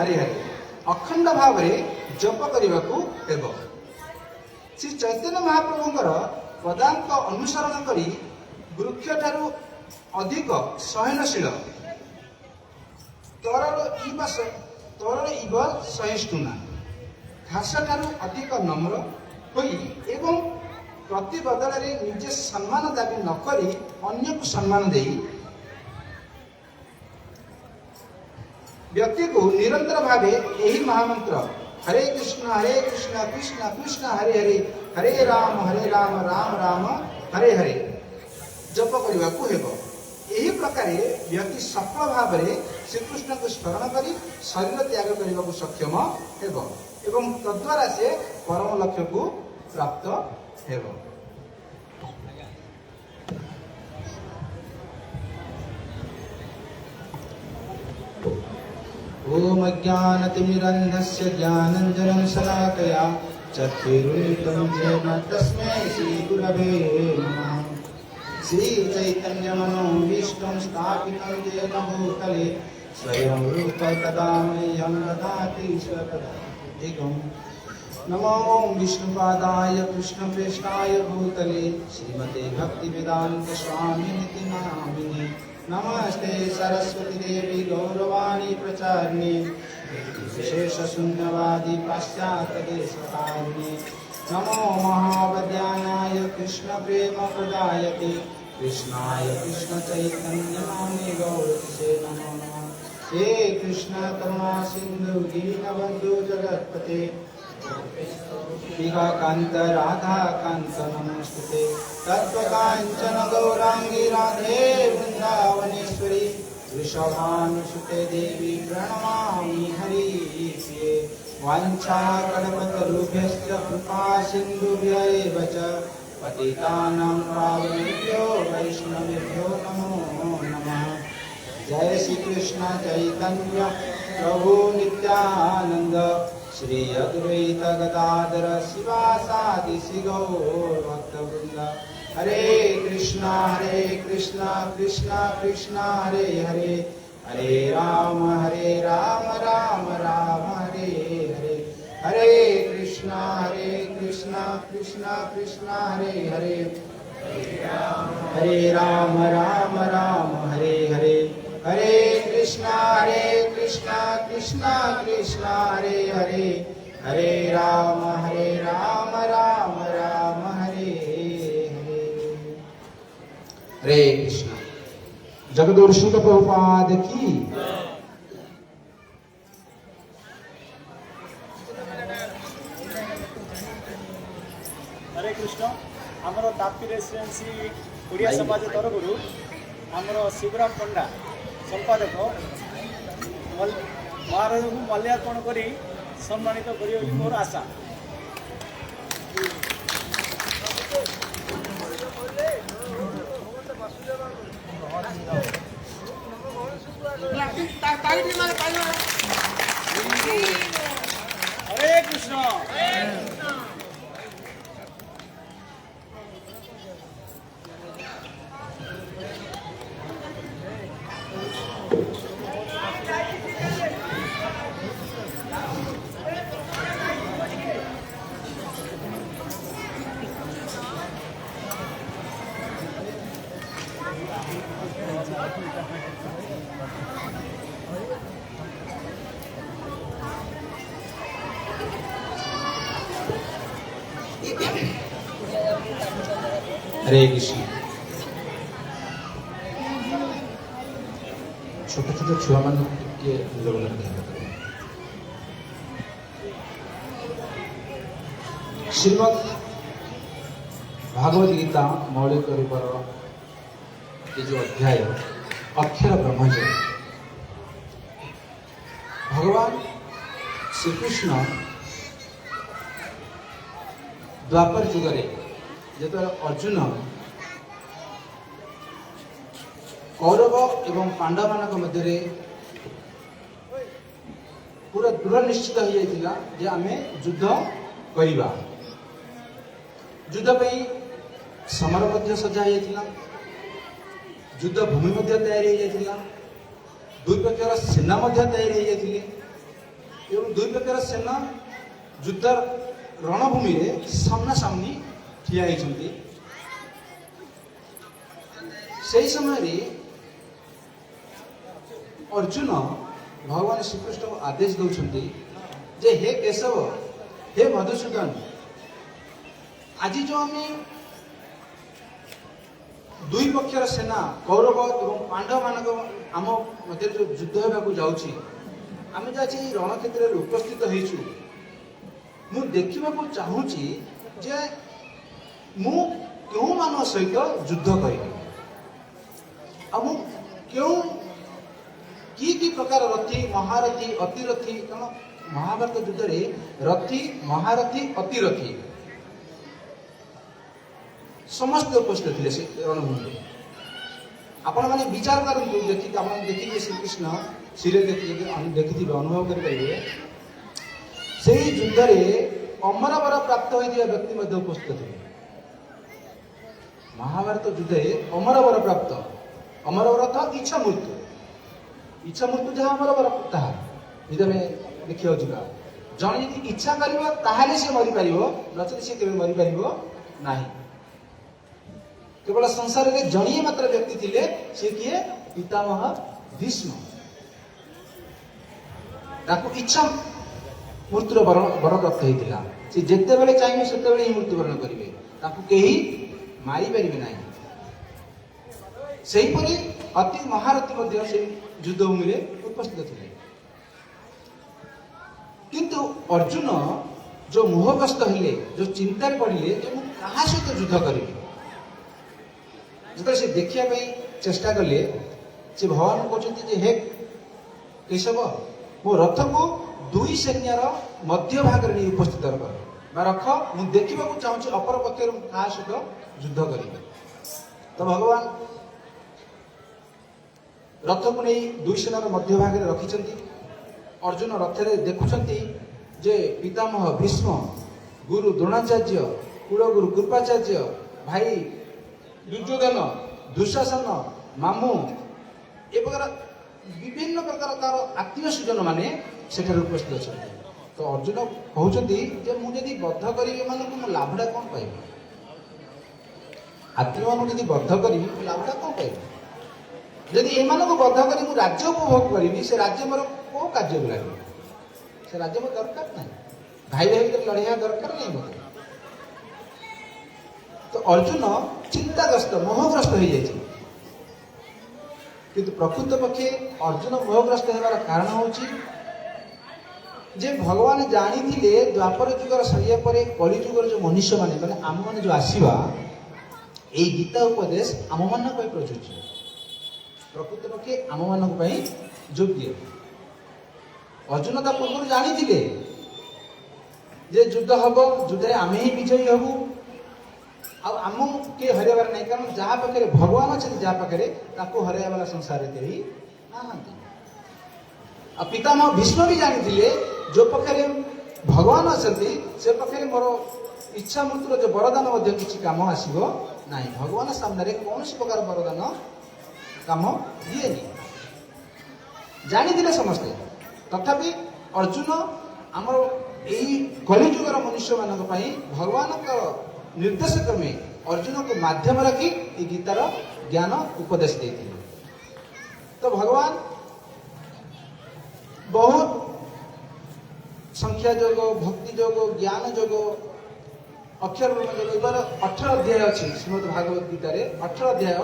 हरे हरे अखंड भाव जप करने को हेब। श्री चैतन्य महाप्रभुंकर पदांक अनुसरण करी वृक्ष ठारू अधिक सहनशील तरल इव सहिष्णुना घास ठारू अधिक नम्र होई एवं प्रति बदल निजे सम्मान दाबी नकरी अन्य को सम्मान दे व्यक्ति को निरंतर भावे यही महामंत्र हरे कृष्ण कृष्ण कृष्ण हरे हरे हरे राम राम राम हरे हरे जप करने को हेब। यही प्रकार व्यक्ति सफल भाव में श्रीकृष्ण को स्मरण करी शरीर त्याग करने को सक्षम हेब एवं तद्वारा से परम लक्ष्य को प्राप्त हेब। ओम अज्ञानतिमिरन्धस्य ज्ञानञ्जनं शलाकया चक्षुरुन्मिलितं येन तस्मै श्रीगुरवे नमः। श्रीचैतन्यमनोभीष्टं स्थापितं येन भूतले स्वयं रूप तदा मह्यं ददाति स्वपदान्तिकम्। नमो विष्णुपादाय कृष्णप्रेष्ठाय भूतले श्रीमते भक्तिवेदान्त स्वामिनिति नामिने। नमस्ते सरस्वती देवी गौरवाणी प्रचारिणे विशेष शून्यवादी पाश्चात्य देशकारिणे। नमो महावद्यानाय कृष्ण प्रेम प्रदायते कृष्णाय कृष्ण चैतन्य नामे गौरसे नमो नमः। हे कृष्ण करुणा सिंधु दीनबंधु जगत्पते कांत राधा कांत नमस्ते तत्वकांचन गौरांगी राधे वृंदावनेश्वरी वृषभानुसुते देवी प्रणमामि हरिप्रिये। वाञ्छाकल्पतरुभ्यश्च कृपा सिन्धुभ्यैव च पतितानां पावनेभ्यो वैष्णवेभ्यो नमो नमः। जय श्री कृष्ण चैतन्य प्रभु नित्यानंद श्री अद्वैत गदाधर शिवासादि श्री गौर भक्तवृंद। हरे कृष्णा कृष्ण कृष्ण हरे हरे हरे राम राम राम हरे हरे। हरे कृष्णा कृष्ण कृष्ण हरे हरे हरे राम राम हरे हरे। हरे कृष्णा कृष्ण कृष्ण हरे हरे हरे राम राम हरे हरे। हरे कृष्ण। जगद्गुरु श्रील प्रभुपाद की। हरे कृष्ण। आमर ताप्ती रेसिडेंसी ओडिया समाज तरफ आमर शिवराम पंडा संपादक महाराज को माल्यार्पण कर सम्मानित कर मोर आशा। हरे कृष्ण। हरे कृष्ण। छोट छोट छुआ मान श्रीमद भागवत गीता मौलिक रूपर ये जो अध्याय अक्षर ब्रह्मचर्य भगवान श्रीकृष्ण द्वापर जुगरे जो अर्जुन कौरव एवं पांडव मान मध्य पूरा दृढ़ निश्चित हो जाता जे आमे युद्ध करवा। युद्ध पे समर मध्य सजा होता, युद्ध भूमि मध्य तैयारी हो जाता, दुई पक्षर सेना मध्य तैयारी हो जाते। ଏବଂ ଦୁଇ ପ୍ରକାର ସେନା ଯୁଦ୍ଧ ରଣଭୂମିରେ ସାମ୍ନା ସାମ୍ନି ଠିଆ ହେଇଛନ୍ତି। ସେହି ସମୟରେ ଅର୍ଜୁନ ଭଗବାନ ଶ୍ରୀକୃଷ୍ଣଙ୍କୁ ଆଦେଶ ଦେଉଛନ୍ତି ଯେ ହେ କେଶବ, ହେ ମଧୁସୂଦନ, ଆଜି ଯେଉଁ ଆମେ ଦୁଇ ପକ୍ଷର ସେନା କୌରବ ଏବଂ ପାଣ୍ଡବମାନଙ୍କ ଆମ ମଧ୍ୟରେ ଯେଉଁ ଯୁଦ୍ଧ ହେବାକୁ ଯାଉଛି, ଆମେ ଯେ ଆଜି ଏହି ରଣକ୍ଷେତ୍ରରେ ଉପସ୍ଥିତ ହେଇଛୁ, ମୁଁ ଦେଖିବାକୁ ଚାହୁଁଛି ଯେ ମୁଁ କେଉଁମାନଙ୍କ ସହିତ ଯୁଦ୍ଧ କରିବି ଆଉ ମୁଁ କେଉଁ କି ପ୍ରକାର ରଥୀ, ମହାରଥୀ, ଅତିରଥୀ, କାରଣ ମହାଭାରତ ଯୁଦ୍ଧରେ ରଥୀ, ମହାରଥୀ, ଅତିରଥୀ ସମସ୍ତେ ଉପସ୍ଥିତ ଥିଲେ ସେ ରଣଭୂମିରେ। ଆପଣମାନେ ବିଚାର କରନ୍ତୁ, ଆପଣ ଦେଖିବେ ଶ୍ରୀକୃଷ୍ଣ ସିରିୟଲ ଦେଖିଥିବେ, ଅନୁଭବ କରିପାରିବେ। ସେହି ଯୁଦ୍ଧରେ ଅମରବର ପ୍ରାପ୍ତ ହୋଇଥିବା ବ୍ୟକ୍ତି ମଧ୍ୟ ଉପସ୍ଥିତ ଥିଲେ। ମହାଭାରତ ଯୁଦ୍ଧରେ ଅମରବର ପ୍ରାପ୍ତ, ଅମରବର ଅର୍ଥ ଇଚ୍ଛା ମୃତ୍ୟୁ, ଇଚ୍ଛା ମୃତ୍ୟୁ ଯାହା ଅମରବର ତାହା ଯଦି ଆମେ ଦେଖିବାକୁ ଯିବା, ଜଣେ ଯଦି ଇଚ୍ଛା କରିବ ତାହେଲେ ସେ ମରିପାରିବ, ନଚେତ ସେ କେବେ ମରିପାରିବ ନାହିଁ। କେବଳ ସଂସାରରେ ଜଣିଏ ମାତ୍ର ବ୍ୟକ୍ତି ଥିଲେ, ସେ କିଏ? ପିତାମହ ଭୀଷ୍ମ। ତାକୁ ଇଚ୍ଛା ମୃତ୍ୟୁର ବରପ୍ରାପ୍ତ ହେଇଥିଲା। ସେ ଯେତେବେଳେ ଚାହିଁବେ ସେତେବେଳେ ହିଁ ମୃତ୍ୟୁବରଣ କରିବେ, ତାକୁ କେହି ମାରିପାରିବେ ନାହିଁ। ସେହିପରି ଅତି ମହାରଥୀ ମଧ୍ୟ ସେହି ଯୁଦ୍ଧଭୂମିରେ ଉପସ୍ଥିତ ଥିଲେ। କିନ୍ତୁ ଅର୍ଜୁନ ଯୋଉ ମୋହଗ୍ରସ୍ତ ହେଲେ, ଯୋଉ ଚିନ୍ତାରେ ପଡ଼ିଲେ ଯେ ମୁଁ କାହା ସହିତ ଯୁଦ୍ଧ କରିବି, ଯେତେବେଳେ ସେ ଦେଖିବା ପାଇଁ ଚେଷ୍ଟା କଲେ, ସେ ଭଗବାନଙ୍କୁ କହୁଛନ୍ତି ଯେ ହେ କେଶବ, ମୋ ରଥକୁ ଦୁଇ ସୈନ୍ୟର ମଧ୍ୟ ଭାଗରେ ନେଇ ଉପସ୍ଥିତ କର ବା ରଖ, ମୁଁ ଦେଖିବାକୁ ଚାହୁଁଛି ଅପର ପକ୍ଷରେ ମୁଁ କାହା ସହିତ ଯୁଦ୍ଧ କରିବି। ତ ଭଗବାନ ରଥକୁ ନେଇ ଦୁଇ ସେନାର ମଧ୍ୟ ଭାଗରେ ରଖିଛନ୍ତି। ଅର୍ଜୁନ ରଥରେ ଦେଖୁଛନ୍ତି ଯେ ପିତାମହ ଭୀଷ୍ମ, ଗୁରୁ ଦ୍ରୋଣାଚାର୍ଯ୍ୟ, କୁଳଗୁରୁ କୃପାଚାର୍ଯ୍ୟ, ଭାଇ ଦୁର୍ଯ୍ୟୋଧନ, ଦୁଃଶାସନ, ମାମୁଁ, ଏ ପ୍ରକାର ବିଭିନ୍ନ ପ୍ରକାର ତାର ଆତ୍ମୀୟ ସ୍ୱଜନ ମାନେ ସେଠାରେ ଉପସ୍ଥିତ ଅଛନ୍ତି। ତ ଅର୍ଜୁନ କହୁଛନ୍ତି ଯେ ମୁଁ ଯଦି ବଦ୍ଧ କରିବି ଏମାନଙ୍କୁ, ମୁଁ ଲାଭଟା କ'ଣ ପାଇବି? ଆତ୍ମୀୟମାନଙ୍କୁ ଯଦି ବଦ୍ଧ କରିବି, ମୁଁ ଲାଭଟା କ'ଣ ପାଇବି? ଯଦି ଏମାନଙ୍କୁ ବଦ୍ଧ କରି ମୁଁ ରାଜ୍ୟ ଉପଭୋଗ କରିବି, ସେ ରାଜ୍ୟ ମୋର କୋଉ କାର୍ଯ୍ୟକୁ ଲାଗିବ? ସେ ରାଜ୍ୟ ମୋର ଦରକାର ନାହିଁ। ଭାଇ ଭାଇ ଭିତରେ ଲଢ଼େଇବା ଦରକାର ନାହିଁ ମୋତେ। ତ ଅର୍ଜୁନ ଚିନ୍ତାଗ୍ରସ୍ତ, ମୋହଗ୍ରସ୍ତ ହେଇଯାଇଛି। କିନ୍ତୁ ପ୍ରକୃତ ପକ୍ଷେ ଅର୍ଜୁନ ମୋହଗ୍ରସ୍ତ ହେବାର କାରଣ ହେଉଛି ଯେ ଭଗବାନ ଜାଣିଥିଲେ ଦ୍ୱାପର ଯୁଗର ସରିବା ପରେ କଳିଯୁଗର ଯେଉଁ ମନୁଷ୍ୟମାନେ, ମାନେ ଆମମାନେ ଯେଉଁ ଆସିବା, ଏଇ ଗୀତା ଉପଦେଶ ଆମମାନଙ୍କ ପାଇଁ ପ୍ରଯୁଜ୍ୟ, ପ୍ରକୃତ ପକ୍ଷେ ଆମମାନଙ୍କ ପାଇଁ ଯୋଗ୍ୟ। ଅର୍ଜୁନ ତା ପୂର୍ବରୁ ଜାଣିଥିଲେ ଯେ ଯୁଦ୍ଧ ହବ, ଯୁଦ୍ଧରେ ଆମେ ହିଁ ବିଜୟୀ ହବୁ, ଆଉ ଆମକୁ କିଏ ହରାଇବାର ନାହିଁ। କାରଣ ଯାହା ପାଖରେ ଭଗବାନ ଅଛନ୍ତି, ଯାହା ପାଖରେ, ତାକୁ ହରାଇବା ବାଲା ସଂସାରରେ କେହି ନାହାନ୍ତି। ଆଉ ପିତାମହ ଭୀଷ୍ମ ବି ଜାଣିଥିଲେ ଯୋଉ ପାଖରେ ଭଗବାନ ଅଛନ୍ତି, ସେ ପାଖରେ ମୋର ଇଚ୍ଛା ମୃତ୍ୟୁର ଯୋଉ ବରଦାନ ମଧ୍ୟ କିଛି କାମ ଆସିବ ନାହିଁ। ଭଗବାନ ସାମ୍ନାରେ କୌଣସି ପ୍ରକାର ବରଦାନ କାମ ଦିଏନି, ଜାଣିଥିଲେ ସମସ୍ତେ। ତଥାପି ଅର୍ଜୁନ ଆମର ଏଇ କଳିଯୁଗର ମନୁଷ୍ୟମାନଙ୍କ ପାଇଁ ଭଗବାନଙ୍କ ନିର୍ଦ୍ଦେଶ କ୍ରମେ ଅର୍ଜୁନକୁ ମାଧ୍ୟମ ରଖି ଏ ଗୀତାର ଜ୍ଞାନ ଉପଦେଶ ଦେଇଥିଲେ। ତ ଭଗବାନ ବହୁତ ସଂଖ୍ୟା ଯୋଗ, ଭକ୍ତି ଯୋଗ, ଜ୍ଞାନ ଯୋଗ, ଅକ୍ଷର ବ୍ରହ୍ମ ଯୋଗ, ଏବାର 18 ଅଧ୍ୟାୟ ଅଛି ଶ୍ରୀମଦ୍ ଭାଗବତ ଗୀତାରେ, 18 ଅଧ୍ୟାୟ।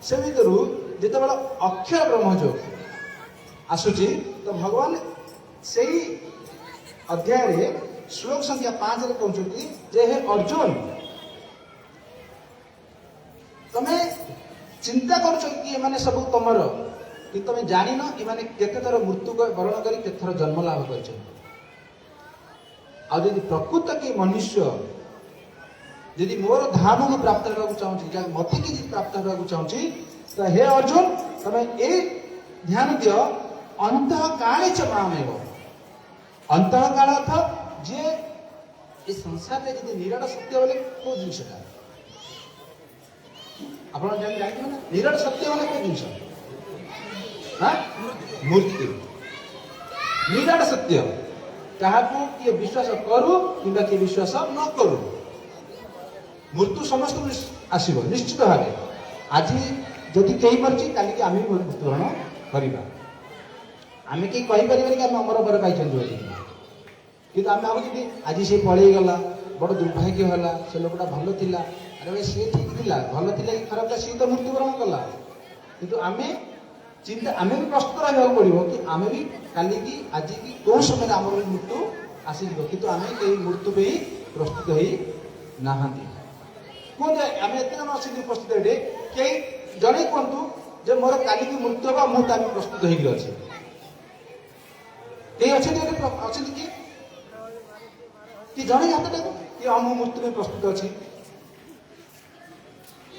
ସେ ଭିତରୁ ଯେତେବେଳେ ଅକ୍ଷର ବ୍ରହ୍ମ ଯୋଗ ଆସୁଛି, ତ ଭଗବାନ ସେଇ ଅଧ୍ୟାୟରେ ଶ୍ଲୋକ ସଂଖ୍ୟା 5ରେ କହୁଛନ୍ତି ଯେ ହେ ଅର୍ଜୁନ, ତମେ ଚିନ୍ତା କରୁଛ କି ଏମାନେ ସବୁ ତମର, କିନ୍ତୁ ତମେ ଜାଣିନ ଏମାନେ କେତେଥର ମୃତ୍ୟୁ ବରଣ କରି କେତେଥର ଜନ୍ମ ଲାଭ କରିଛନ୍ତି। ଆଉ ଯଦି ପ୍ରକୃତ କି ମନୁଷ୍ୟ ଯଦି ମୋର ଧାମକୁ ପ୍ରାପ୍ତ ହେବାକୁ ଚାହୁଁଛି, ମତେ କିଛି ପ୍ରାପ୍ତ ହେବାକୁ ଚାହୁଁଛି, ତ ହେ ଅର୍ଜୁନ, ତମେ ଏ ଧ୍ୟାନ ଦିଅ, ଅନ୍ତଃ କାଳେ ଚ ମାମେବ। ଅନ୍ତଃ କାଳ ଅର୍ଥ ଯେ ଏ ସଂସାରରେ ଯଦି ନିରାଟ ସତ୍ୟ ବୋଲେ କୋଉ ଜିନିଷଟା ଆପଣ ଜାଣିଥିବେ ନା? ନିରାଟ ସତ୍ୟ ମାନେ କୋଉ ଜିନିଷ? ମୂର୍ତ୍ତି। ନିରାଟ ସତ୍ୟ କାହାକୁ କିଏ ବିଶ୍ୱାସ କରୁ କିମ୍ବା କିଏ ବିଶ୍ୱାସ ନ କରୁ, ମୃତ୍ୟୁ ସମସ୍ତଙ୍କୁ ଆସିବ ନିଶ୍ଚିତ ଭାବେ। ଆଜି ଯଦି କେହି ମରିଛି କାଲିକି ଆମେ ବି ମୃତ୍ୟୁବରଣ କରିବା। ଆମେ କେହି କହିପାରିବାନି କି ଆମେ ଅମର ବର ପାଇଛନ୍ତି ବୋଲି, କିନ୍ତୁ ଆମେ ଭାବୁଛନ୍ତି ଆଜି ସେ ପଳେଇଗଲା, ବଡ଼ ଦୁର୍ଭାଗ୍ୟ ହେଲା, ସେ ଲୋକଟା ଭଲ ଥିଲା। ଆରେ ଭାଇ ସିଏ ଠିକ ଥିଲା, ଭଲ ଥିଲା କି ଖରାପ ଥିଲା, ସିଏ ତ ମୃତ୍ୟୁବରଣ କଲା। କିନ୍ତୁ ଆମେ ବି ପ୍ରସ୍ତୁତ ରହିବାକୁ ପଡ଼ିବ କି ଆମେ ବି କାଲିକି ଆଜିକି କେଉଁ ସମୟରେ ଆମର ବି ମୃତ୍ୟୁ ଆସିଯିବ, କିନ୍ତୁ ଆମେ କେହି ମୃତ୍ୟୁ ପାଇଁ ପ୍ରସ୍ତୁତ ହେଇ ନାହାନ୍ତି। କୁହନ୍ତୁ ଆମେ ଏତେ ଜଣ ଅଛନ୍ତି ଉପସ୍ଥିତ ଏଠି, କେହି ଜଣେ କୁହନ୍ତୁ ଯେ ମୋର କାଲିକି ମୃତ୍ୟୁ ହେବ, ମୁଁ ତା ପାଇଁ ପ୍ରସ୍ତୁତ ହେଇକି ଅଛି। କେହି ଅଛନ୍ତି ଏଠି ଅଛନ୍ତି କି ଜଣେ ହାତ ଦେଖ କି ହଁ ମୁଁ ମୃତ୍ୟୁ ପାଇଁ ପ୍ରସ୍ତୁତ ଅଛି।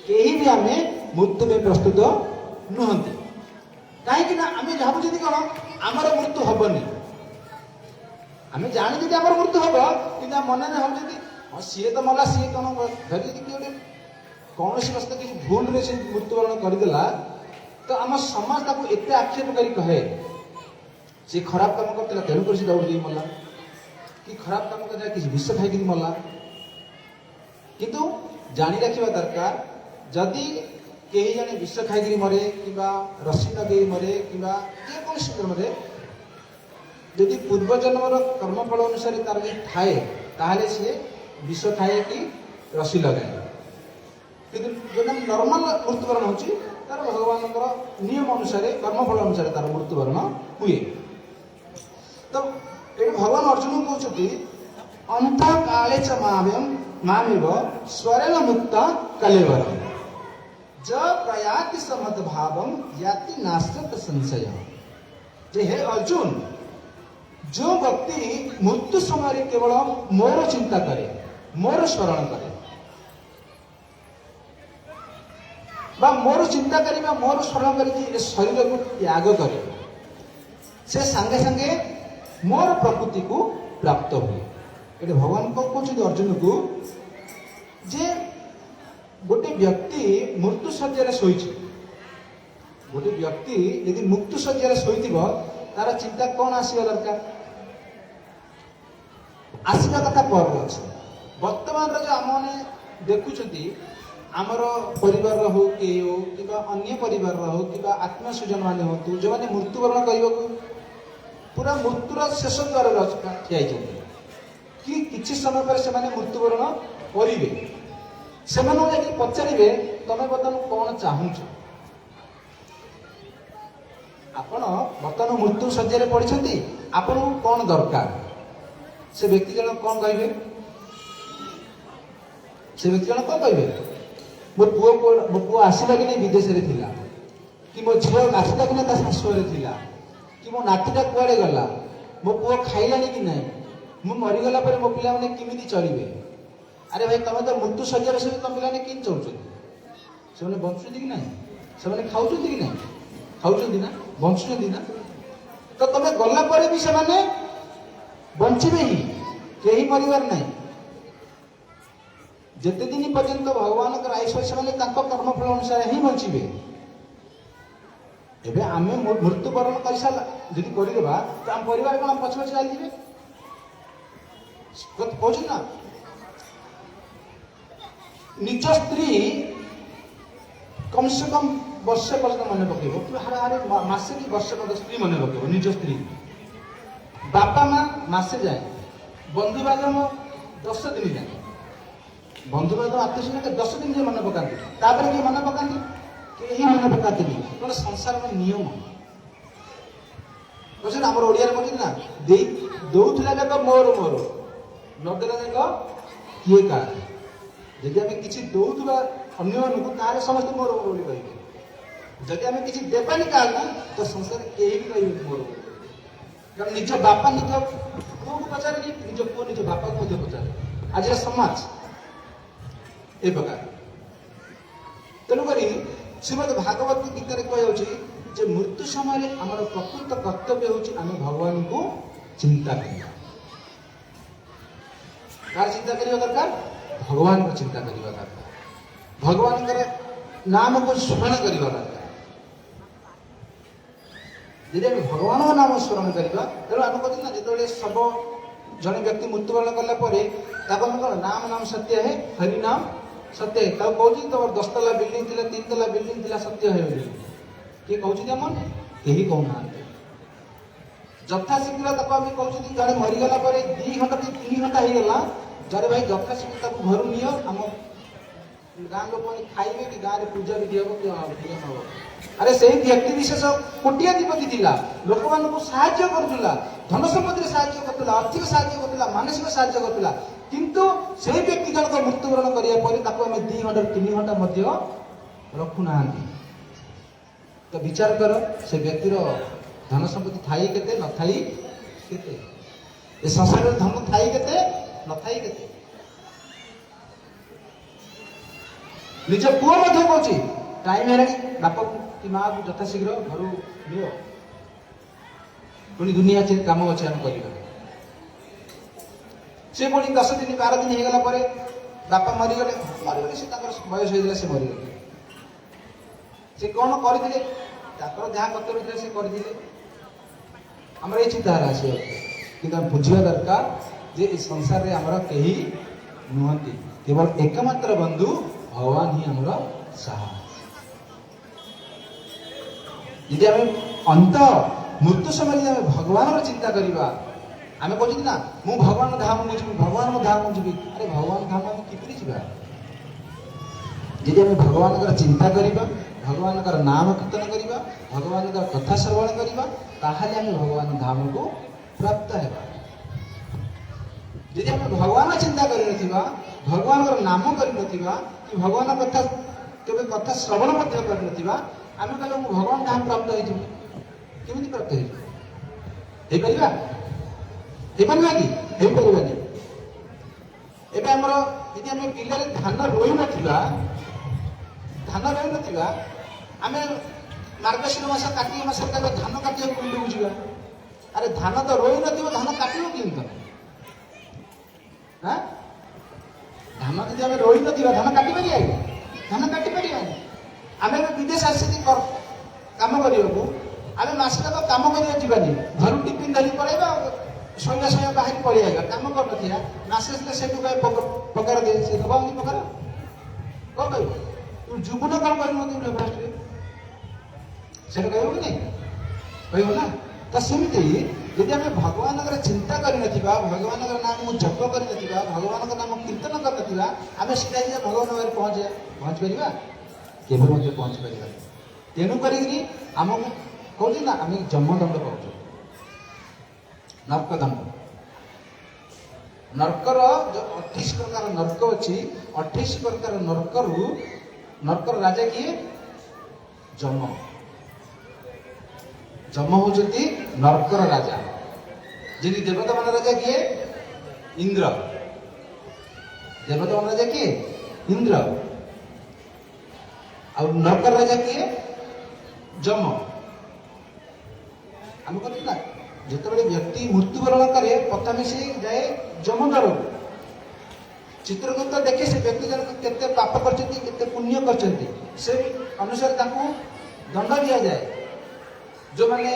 କେହି ବି ଆମେ ମୃତ୍ୟୁ ପାଇଁ ପ୍ରସ୍ତୁତ ନୁହନ୍ତି। କାହିଁକି ନା ଆମେ ଭାବୁଛନ୍ତି କ'ଣ ଆମର ମୃତ୍ୟୁ ହବନି। ଆମେ ଜାଣିଛନ୍ତି ଆମର ମୃତ୍ୟୁ ହବ, କିନ୍ତୁ ଆମ ମନରେ ଭାବୁଛନ୍ତି ହଁ ସିଏ ତ ମଲା, ସିଏ କ'ଣ ଧରି ଯଦି କିଏ ଗୋଟେ କୌଣସି ବସ୍ତା କିଛି ଭୁଲରେ ସେ ମୃତ୍ୟୁବରଣ କରିଦେଲା, ତ ଆମ ସମାଜ ତାକୁ ଏତେ ଆକ୍ଷେପ କରି କହେ ସେ ଖରାପ କାମ କରିଥିଲା ତେଣୁକରି ସେ ଦୌଡ଼ି ଦେଇ ମଲା, କି ଖରାପ କାମ କରିଥିଲା କିଛି ବିଷ ଖାଇକିରି ମଲା। କିନ୍ତୁ ଜାଣି ରଖିବା ଦରକାର, ଯଦି କେହି ଜଣେ ବିଷ ଖାଇକିରି ମରେ କିମ୍ବା ରସି ଲଗେଇ ମରେ କିମ୍ବା ଯେକୌଣସି ମରେ, ଯଦି ପୂର୍ବଜନ୍ମର କର୍ମଫଳ ଅନୁସାରେ ତାର ଯଦି ଥାଏ ତାହେଲେ ସିଏ ବିଷ ଖାଏ କି ରସି ଲଗାଏ। କିନ୍ତୁ ଯେଉଁଟା ନର୍ମାଲ ମୃତ୍ୟୁବରଣ ହେଉଛି ତାର ଭଗବାନଙ୍କର ନିୟମ ଅନୁସାରେ କର୍ମଫଳ ଅନୁସାରେ ତାର ମୃତ୍ୟୁବରଣ ହୁଏ। ତ ଏଠି ଭଗବାନ ଅର୍ଜୁନଙ୍କୁ କହୁଛନ୍ତି ଅନ୍ତ କାଳେ ଚ ମାମେବ ସ୍ୱରେଣ ମୁକ୍ତ କଲେବର ଜ ପ୍ରୟାତି ସମଦ ଭାବಂ याति नास्यत संशय। ଯେ ହେ ଅର୍ଜୁନ, ଯେଉଁ ବ୍ୟକ୍ତି ମୃତ୍ୟୁ ସମୟରେ କେବଳ ମୋର ଚିନ୍ତା କରେ, ମୋର ସ୍ମରଣ କରେ ବା ମୋର ଚିନ୍ତା କରି ବା ମୋର ସ୍ମରଣ କରିକି ଏ ଶରୀରକୁ ତ୍ୟାଗ କରେ, ସେ ସାଙ୍ଗେ ସାଙ୍ଗେ ମୋର ପ୍ରକୃତିକୁ ପ୍ରାପ୍ତ ହୁଏ। ଏଠି ଭଗବାନ କଣ କହୁଛନ୍ତି ଅର୍ଜୁନକୁ ଯେ ଗୋଟେ ବ୍ୟକ୍ତି ମୃତ୍ୟୁ ଶଯ୍ୟାରେ ଶୋଇଛି, ଗୋଟେ ବ୍ୟକ୍ତି ଯଦି ମୃତ୍ୟୁ ଶଯ୍ୟାରେ ଶୋଇଥିବ ତାର ଚିନ୍ତା କଣ ଆସିବା ଦରକାର? ଆସିବା କଥା ପରେ ଅଛି। ବର୍ତ୍ତମାନର ଯୋଉ ଆମମାନେ ଦେଖୁଛନ୍ତି, ଆମର ପରିବାରର ହଉ କେହି ହଉ କିମ୍ବା ଅନ୍ୟ ପରିବାରର ହଉ କିମ୍ବା ଆତ୍ମୀୟ ସ୍ୱଜନ ମାନେ ହୁଅନ୍ତୁ, ଯେଉଁମାନେ ମୃତ୍ୟୁବରଣ କରିବାକୁ ପୁରା ମୃତ୍ୟୁର ଶେଷ ଦ୍ୱାରରେ ଠିଆ ହେଇଛନ୍ତି କି କିଛି ସମୟ ପରେ ସେମାନେ ମୃତ୍ୟୁବରଣ କରିବେ, ସେମାନଙ୍କୁ ଯଦି ପଚାରିବେ ତମେ ବର୍ତ୍ତମାନ କଣ ଚାହୁଁଛ, ଆପଣ ବର୍ତ୍ତମାନ ମୃତ୍ୟୁ ଶଯ୍ୟାରେ ପଡ଼ିଛନ୍ତି, ଆପଣଙ୍କୁ କଣ ଦରକାର, ସେ ବ୍ୟକ୍ତି ଜଣକ କଣ କହିବେ? ସେ ବ୍ୟକ୍ତି ଜଣକ କଣ କହିବେ? ମୋ ପୁଅ ଆସିଲା କି ନାହିଁ ବିଦେଶରେ ଥିଲା, କି ମୋ ଝିଅ ଆସିଲା କି ନାହିଁ ତା ଶାଶୁଘରେ ଥିଲା, କି ମୋ ନାତିଟା କୁଆଡ଼େ ଗଲା, ମୋ ପୁଅ ଖାଇଲାଣି କି ନାହିଁ, ମୁଁ ମରିଗଲା ପରେ ମୋ ପିଲାମାନେ କେମିତି ଚଳିବେ। ଆରେ ଭାଇ ତମେ ତ ମୃତ୍ୟୁ ଶଯ୍ୟାରେ ସବୁ ତମ ପିଲାମାନେ କେମିତି ଚଳୁଛନ୍ତି? ସେମାନେ ବଞ୍ଚୁଛନ୍ତି କି ନାହିଁ? ସେମାନେ ଖାଉଛନ୍ତି କି ନାହିଁ? ଖାଉଛନ୍ତି ନା, ବଞ୍ଚୁଛନ୍ତି ନା? ତ ତମେ ଗଲା ପରେ ବି ସେମାନେ ବଞ୍ଚିବେ ହିଁ, କେହି ମରିବାର ନାହିଁ। ଯେତେ ଦିନ ପର୍ଯ୍ୟନ୍ତ ଭଗବାନଙ୍କର ଆୟୁଷ ସେମାନେ ତାଙ୍କ କର୍ମଫଳ ଅନୁସାରେ ହିଁ ବଞ୍ଚିବେ। ଏବେ ଆମେ ମୃତ୍ୟୁବରଣ କରିସାରିଲା ଯଦି କରିଦେବା ତ ଆମ ପରିବାର କଣ ପଛେ ପଛେ ଚାଲିଯିବେ? କହୁଛନ୍ତି ନା, ନିଜ ସ୍ତ୍ରୀ କମ ସେ କମ ବର୍ଷେ ପର୍ଯ୍ୟନ୍ତ ମନେ ପକେଇବ, ମାସେ କି ବର୍ଷେ ପର୍ଯ୍ୟନ୍ତ ସ୍ତ୍ରୀ ମନେ ପକେଇବ ନିଜ ସ୍ତ୍ରୀ। ବାପା ମା ମାସେ ଯାଏ, ବନ୍ଧୁବାନ୍ଧବ 10 ଦିନ ଯାଏ, ବନ୍ଧୁବାନ୍ଧବ ଆତ୍ମୀୟ 10 ଦିନ ଯାଏ ମନେ ପକାନ୍ତି, ତାପରେ କିଏ ମନେ ପକାନ୍ତି? କେହି ମନେ ପକାନ୍ତିନି। ଗୋଟେ ସଂସାରର ନିୟମ ବୁଝୁଛନ୍ତି। ଆମର ଓଡ଼ିଆରେ କହୁଛନ୍ତି ନା, ଦଉଥିଲା ଯାକ ମୋର ମୋର, ନଦେଲା ଯାକ କିଏ କାହାର। ଯଦି ଆମେ କିଛି ଦଉଥିବା ଅନ୍ୟମାନଙ୍କୁ ତାହେଲେ ସମସ୍ତେ ମୋର ମୋର ବୋଲି କହିବେ। ଯଦି ଆମେ କିଛି ଦେବାନି କାହାକୁ ତ ସଂସାରରେ କେହି ବି କହିବେନି ମୋର। କାରଣ ନିଜ ବାପା ନିଜ ପୁଅକୁ ପଚାରେନି, ନିଜ ପୁଅ ନିଜ ବାପାକୁ ମଧ୍ୟ ପଚାରେ। ଆଜିର ସମାଜ ଏ ପ୍ରକାର। ତେଣୁକରି ଶ୍ରୀମଦ ଭାଗବତ ଗୀତାରେ କୁହାଯାଉଛି ଯେ ମୃତ୍ୟୁ ସମୟରେ ଆମର ପ୍ରକୃତ କର୍ତ୍ତବ୍ୟ ହେଉଛି ଆମେ ଭଗବାନଙ୍କୁ ଚିନ୍ତା କରିବା। କାହାର ଚିନ୍ତା କରିବା ଦରକାର? ଭଗବାନଙ୍କ ଚିନ୍ତା କରିବା ଦରକାର, ଭଗବାନଙ୍କର ନାମକୁ ସ୍ମରଣ କରିବା ଦରକାର। ଯଦି ଆମେ ଭଗବାନଙ୍କ ନାମ ସ୍ମରଣ କରିବା, ତେଣୁ ଆମେ କହୁଛୁ ନା ଯେତେବେଳେ ଶବ जड़े व्यक्ति मृत्युवरण कला नाम नाम सत्य है हरि नाम सत्य है कौन तुम 10 तला बिल्डिंग थी 3 तला बिल्डिंग थी सत्य है किए कहना यही कहना यथाशीघ्र कहते जड़े मरीगला 2 घंटा 3 घंटा हो गला जड़े भाई यथाशीघ्र घर नियो आम गाँ लोक मैंने खाइबे कि गाँव में पूजा विधि हम कि हम अरे से व्यक्ति विशेष कोटियाधिपति थिला लोक मानक साहाय्य करुला धन संपत्ति साहाय्य करुला आर्थिक साहाय्य करुला मानसिक साहाय्य करुला किंतु से व्यक्ति जनक मृत्युवरण करिया परे ताको हम 2 घंटा 3 घंटा मध्य रखुना तो विचार कर से व्यक्तिर धन संपत्ति थाई केते न थाई केते ए संसार में धन थाई केते न थाई केते निज पुओ मध्य कहूँ टाइम है बाप कि माँ को यथाशीघ्र घर नियो पुणी दुनिया काम अच्छे आम कर से पुणी 10 दिन 12 दिन हो गला बापा मरीगले मरीगले से बयस होता से मरीगले से कौन करते जहाँ कर्तव्य से करते आम ये चिंताधारा आस कि बुझा दरकार जे इस संसार में आमर कहीं नुहति केवल एकमात्र बंधु भगवान ही आमर साहा यदि आम अंत मृत्यु समय भगवान चिंता करवा आम कहते ना मु भगवान धाम को जी भगवान धाम जी अरे भगवान धाम आम किपरि जा यदि आम भगवान चिंता करवा भगवान नाम कीर्तन करवा भगवान कथा श्रवण करवा ताहले आम भगवान धाम को प्राप्त हेबा यदि आम भगवान चिंता कर भगवान नाम कर कि भगवान कथा केवल कथा श्रवण कर आम कहले भगवान धाम प्राप्त होमि प्राप्त हो पारे कि पारानी एवं आमर यदि आम बिल धान रोई ना आम मार्गशीर मास कार्तिक मास धान काटा बिलू जा अरे धान तो रोई न धान काट कि धान यदि आम रोई न धान काटी पार धान काटी पार आम विदेश आसी कम करने आम मस तक कम कर घर टिफिन धरी पड़ेगा शैया शैया बाहर पड़े आएगा कम कर मसे से पगार दे से दबा पगार कौन कह तू जुबन कौन कर फास्ट से कह कि नहीं कह ना तो सेमती यदि आम भगवान चिंता कर भगवान नाम जप कर भगवान नाम कीर्तन कर आम सीधा सीधा भगवान पाखे पहुँच पारा केवल पहुँच पार तेणुक आमको कौन ना आम जमदंड पाच नर्कदंड नर्कर जो 28 प्रकार नर्क अच्छी 28 प्रकार नर्कर राजा किए जम जम होती नर्कर राजा जी देवता मान राजा किए इंद्र देवता मान राजा किए इंद्र और नर्कर राजा किए जम आम कहते ना जिते व्यक्ति मृत्युवरण करे प्रथम से जाए जमदर चित्रगुप्त देखे से व्यक्ति जनक केते पाप करते पुण्य करते से अनुसार दंड दि जाए जो मैंने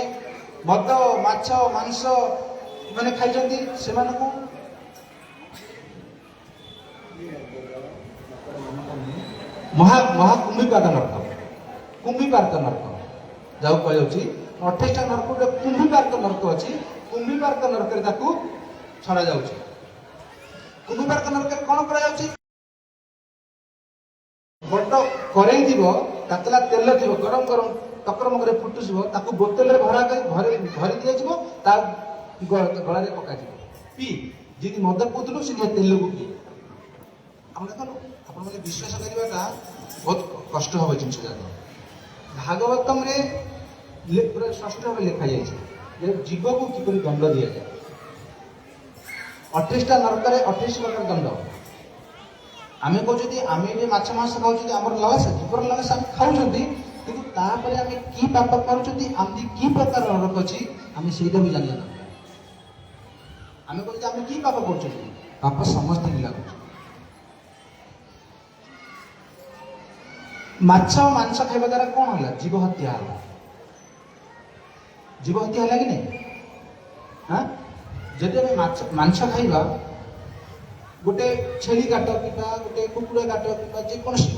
मद माछ मांस मैंने खाई से महाकुंभीपात नर्क जाऊ कह 28टा नर्क गोटे कुंभीपात नर्क अच्छी कुंभीपात नर्क छड़ा जा कुंभीपात नर्क कौन कर बड़ कड़े ततला तेल थी गरम गरम टकरम कर फुटुव ताकू बोतल भरी दिया गला पक पी जी मद पीलु से तेल को पी आप विश्वास करवाटा बहुत कष्ट हम जिन भागवतम पूरा स्पष्ट भाव लिखा जाए जीव को किपर दंड दि जाए 28टा नर्क 28 प्रकार दंड आम कहते आम ये माछ मांस खाऊँ आम लस जीवर लस आम खाऊँ कि आम कि पाप करुँच कि प्रकार नरक अच्छी आम से भी जाना दरकार आम कहते आम कि पाप कर पाप समस्त लगुच माछ मांस खाଇବା द्वारा कौन है जीव हत्या है जीव हत्या है कि नहीं हाँ ଯଦି ଆମେ ମାଂସ ଖାଇବା, ଗୋଟେ ଛେଳି କାଟ କିମ୍ବା ଗୋଟେ କୁକୁଡ଼ା କାଟ କିମ୍ବା ଯେକୌଣସି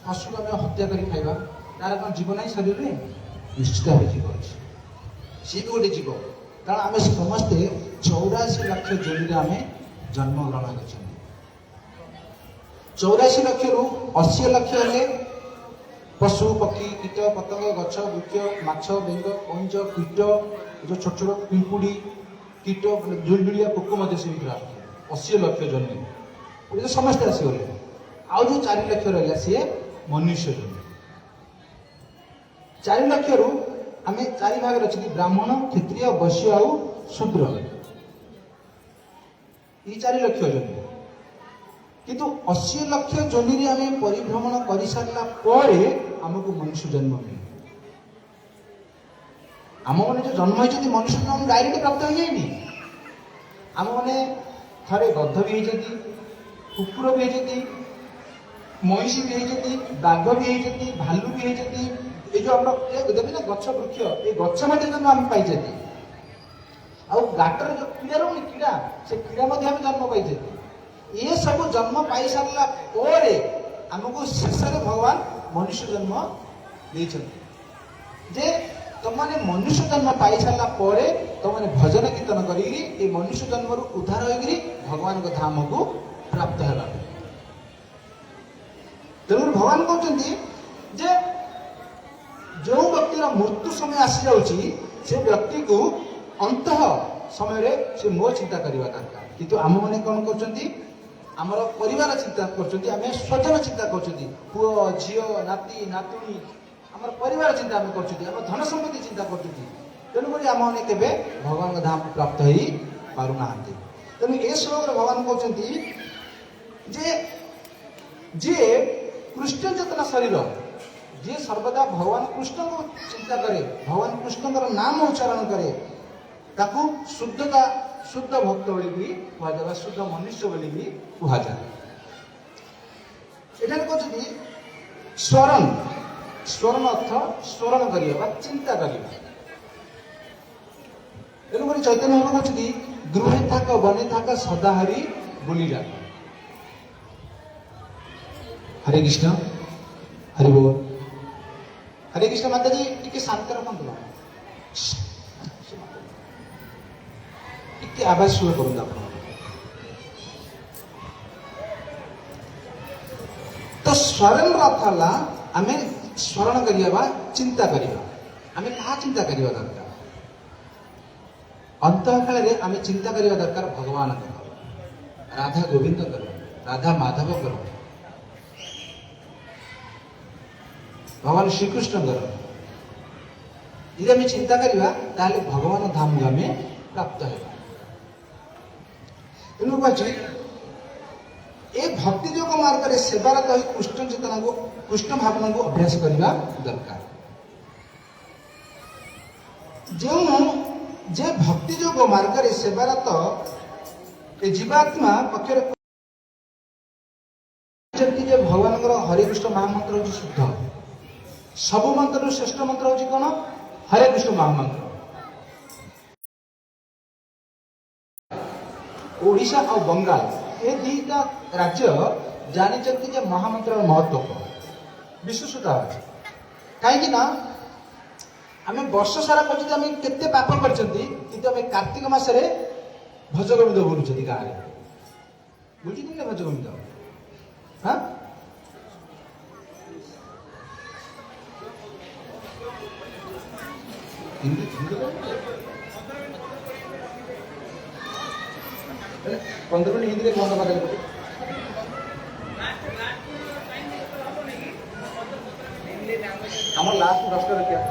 ପଶୁକୁ ଆମେ ହତ୍ୟା କରି ଖାଇବା, ତାର କ'ଣ ଜୀବ ନାହିଁ ଶରୀରରେ? ନିଶ୍ଚିତ ଭାବେ ଜୀବ ଅଛି। ସିଏ ବି ଗୋଟେ ଜୀବ। କାରଣ ଆମେ ସମସ୍ତେ 84 ଲକ୍ଷ ଯୋନିରେ ଆମେ ଜନ୍ମଗ୍ରହଣ କରିଛନ୍ତି। 84 ଲକ୍ଷରୁ 80 ଲକ୍ଷ ହେଲେ ପଶୁ, ପକ୍ଷୀ, କୀଟ, ପତଙ୍ଗ, ଗଛ, ବୃକ୍ଷ, ମାଛ, ବେଙ୍ଗ, କଇଁଚ, କୀଟ, ଯେଉଁ ଛୋଟ ଛୋଟ ପିମ୍ପୁଡ଼ି, କୀଟ, ଜୁଳୁଜୁଳିଆ ପୋକ ମଧ୍ୟ ସେ ଭିତରେ ଆସୁଛନ୍ତି। 80 ଲକ୍ଷ ଜନ୍ମ ଓଡ଼ିଶା ସମସ୍ତେ ଆସିଗଲେ। ଆଉ ଯେଉଁ 4 ଲକ୍ଷ ରହିଲା ସିଏ ମନୁଷ୍ୟ ଜନ୍ମ। 4 ଲକ୍ଷରୁ ଆମେ 4 ଭାଗରେ ଅଛନ୍ତି, ବ୍ରାହ୍ମଣ, କ୍ଷତ୍ରିୟ, ବୈଶ୍ୟ ଆଉ ଶୂଦ୍ର। ଏଇ 4 ଲକ୍ଷ ଜନ୍ମ। କିନ୍ତୁ 80 ଲକ୍ଷ ଯୋନିରେ ଆମେ ପରିଭ୍ରମଣ କରିସାରିଲା ପରେ ଆମକୁ ମନୁଷ୍ୟ ଜନ୍ମ ମିଳେ। ଆମମାନେ ଯେଉଁ ଜନ୍ମ ହେଇଛନ୍ତି ମନୁଷ୍ୟ ଜନ୍ମ ଡାଇରେକ୍ଟ ପ୍ରାପ୍ତ ହେଇଯାଇନି। ଆମମାନେ ଥରେ ଗଧ ବି ହେଇଛନ୍ତି, କୁକୁର ବି ହେଇଛନ୍ତି, ମଇଁଷି ବି ହେଇଛନ୍ତି, ବାଘ ବି ହେଇଛନ୍ତି, ଭାଲୁ ବି ହେଇଛନ୍ତି। ଏଇ ଯେଉଁ ଆମର ଦେବି ନା ଗଛ ବୃକ୍ଷ, ଏଇ ଗଛ ମଧ୍ୟ ଜନ୍ମ ଆମେ ପାଇଛନ୍ତି। ଆଉ ଗାଟରେ ଯେଉଁ କିଡ଼ା ରହୁନି, କିଡ଼ା, ସେ କିଡ଼ା ମଧ୍ୟ ଆମେ ଜନ୍ମ ପାଇଛନ୍ତି। ଏ ସବୁ ଜନ୍ମ ପାଇସାରିଲା ପରେ ଆମକୁ ଶେଷରେ ଭଗବାନ ମନୁଷ୍ୟ ଜନ୍ମ ଦେଇଛନ୍ତି। ଯେ ତମାନେ ମନୁଷ୍ୟ ଜନ୍ମ ପାଇସାରିଲା ପରେ ତମାନେ ଭଜନ କୀର୍ତ୍ତନ କରିକିରି ଏ ମନୁଷ୍ୟ ଜନ୍ମରୁ ଉଦ୍ଧାର ହୋଇକିରି ଭଗବାନଙ୍କ ଧାମକୁ ପ୍ରାପ୍ତ ହେବା। ତେଣୁ ଭଗବାନ କହୁଛନ୍ତି ଯେ ଯେଉଁ ବ୍ୟକ୍ତିର ମୃତ୍ୟୁ ସମୟ ଆସିଯାଉଛି ସେ ବ୍ୟକ୍ତିକୁ ଅନ୍ତଃ ସମୟରେ ସେ ମୋ ଚିନ୍ତା କରିବା ଦରକାର। କିନ୍ତୁ ଆମମାନେ କ'ଣ କରୁଛନ୍ତି? ଆମର ପରିବାର ଚିନ୍ତା କରୁଛନ୍ତି, ଆମେ ସ୍ୱଜନ ଚିନ୍ତା କରୁଛନ୍ତି, ପୁଅ, ଝିଅ, ନାତି, ନାତୁଣୀ, ଆମର ପରିବାର ଚିନ୍ତା ଆମେ କରୁଛନ୍ତି, ଆମର ଧନ ସମ୍ପତ୍ତି ଚିନ୍ତା କରୁଛନ୍ତି। ତେଣୁକରି ଆମମାନେ କେବେ ଭଗବାନଙ୍କ ଧାମ ପ୍ରାପ୍ତ ହେଇ ପାରୁନାହାନ୍ତି। ତେଣୁ ଏ ଶ୍ଲୋକରେ ଭଗବାନ କହୁଛନ୍ତି ଯେ ଯିଏ କୃଷ୍ଣ ଚେତନା ଶରୀର, ଯିଏ ସର୍ବଦା ଭଗବାନ କୃଷ୍ଣଙ୍କୁ ଚିନ୍ତା କରେ, ଭଗବାନ କୃଷ୍ଣଙ୍କର ନାମ ଉଚ୍ଚାରଣ କରେ, ତାକୁ ଶୁଦ୍ଧ ଭକ୍ତ ବୋଲି ବି କୁହାଯାଏ ବା ଶୁଦ୍ଧ ମନୁଷ୍ୟ ବୋଲି ବି କୁହାଯାଏ। ଏଠାରେ କହୁଛନ୍ତି ସ୍ମରଣ ଅର୍ଥ ସ୍ମରଣ କରିବା ବା ଚିନ୍ତା କରିବା। ତେଣୁକରି ଚୈତନ୍ୟ ମହାପ୍ରଭୁ କହୁଛନ୍ତି ଗୃହେ ଥାକ ବନେ ଥାକ ସଦା ହରି ବୋଲି ଡାକ। ହରେ କୃଷ୍ଣ, ହରି ବୋଲ। ହରେ କୃଷ୍ଣ। ମାତାଜୀ ଟିକେ ଶାନ୍ତ ରଖନ୍ତୁ, ଟିକେ ଆବାଜ ଶୁଣ କରନ୍ତୁ ଆପଣ। ତ ସ୍ମରଣର ଅର୍ଥ ହେଲା ଆମେ ସ୍ମରଣ କରିବା ବା ଚିନ୍ତା କରିବା। ଆମେ କାହା ଚିନ୍ତା କରିବା ଦରକାର? ଅନ୍ତଃ କାଳରେ ଆମେ ଚିନ୍ତା କରିବା ଦରକାର ଭଗବାନଙ୍କର, ରାଧା ଗୋବିନ୍ଦଙ୍କର, ରାଧା ମାଧବଙ୍କର, ଭଗବାନ ଶ୍ରୀକୃଷ୍ଣଙ୍କର। ଯଦି ଆମେ ଚିନ୍ତା କରିବା ତାହେଲେ ଭଗବାନ ଧାମକୁ ଆମେ ପ୍ରାପ୍ତ ହେବା। ତେଣୁ କହୁଛି ଏ ଭକ୍ତି ଯୋଗ ମାର୍ଗରେ ସେବାରତ ହୋଇ କୃଷ୍ଣ ଚେତନାକୁ, କୃଷ୍ଣ ଭାବନାକୁ ଅଭ୍ୟାସ କରିବା ଦରକାର। ଯେ ଭକ୍ତି ଯୋଗ ମାର୍ଗରେ ସେବାରତ ଏ ଜୀବାତ୍ମା ପକ୍ଷରେ ଯେ ଭଗବାନଙ୍କର ହରେ କୃଷ୍ଣ ମହାମନ୍ତ୍ର ହେଉଛି ଶୁଦ୍ଧ। ସବୁ ମନ୍ତ୍ରରୁ ଶ୍ରେଷ୍ଠ ମନ୍ତ୍ର ହେଉଛି କ'ଣ? ହରେ କୃଷ୍ଣ ମହାମନ୍ତ୍ର। ଓଡ଼ିଶା ଆଉ ବଙ୍ଗାଳ ଏ ଦୁଇଟା ରାଜ୍ୟ ଜାଣିଛନ୍ତି ଯେ ମହାମନ୍ତ୍ରର ମହତ୍ଵ କ'ଣ, ବିଶେଷତା ଅଛି। କାହିଁକି ନା ଆମେ ବର୍ଷ ସାରା କହୁଛନ୍ତି ଆମେ କେତେ ପାପ କରିଛନ୍ତି, କିନ୍ତୁ ଆମେ କାର୍ତ୍ତିକ ମାସରେ ଭଜଗୋବିନ୍ଦ ବୋଲୁଛନ୍ତି ଗାଁରେ। ବୁଝିଛନ୍ତି ନା ଭଜଗୋବିନ୍ଦ? ହଁ, ହିନ୍ଦୀ 15 ମିନିଟ୍ ହିନ୍ଦୀରେ ବନ୍ଦ କରିଦେବେ। ଆମର ଲାଷ୍ଟ 10ଟା ରଖିବା।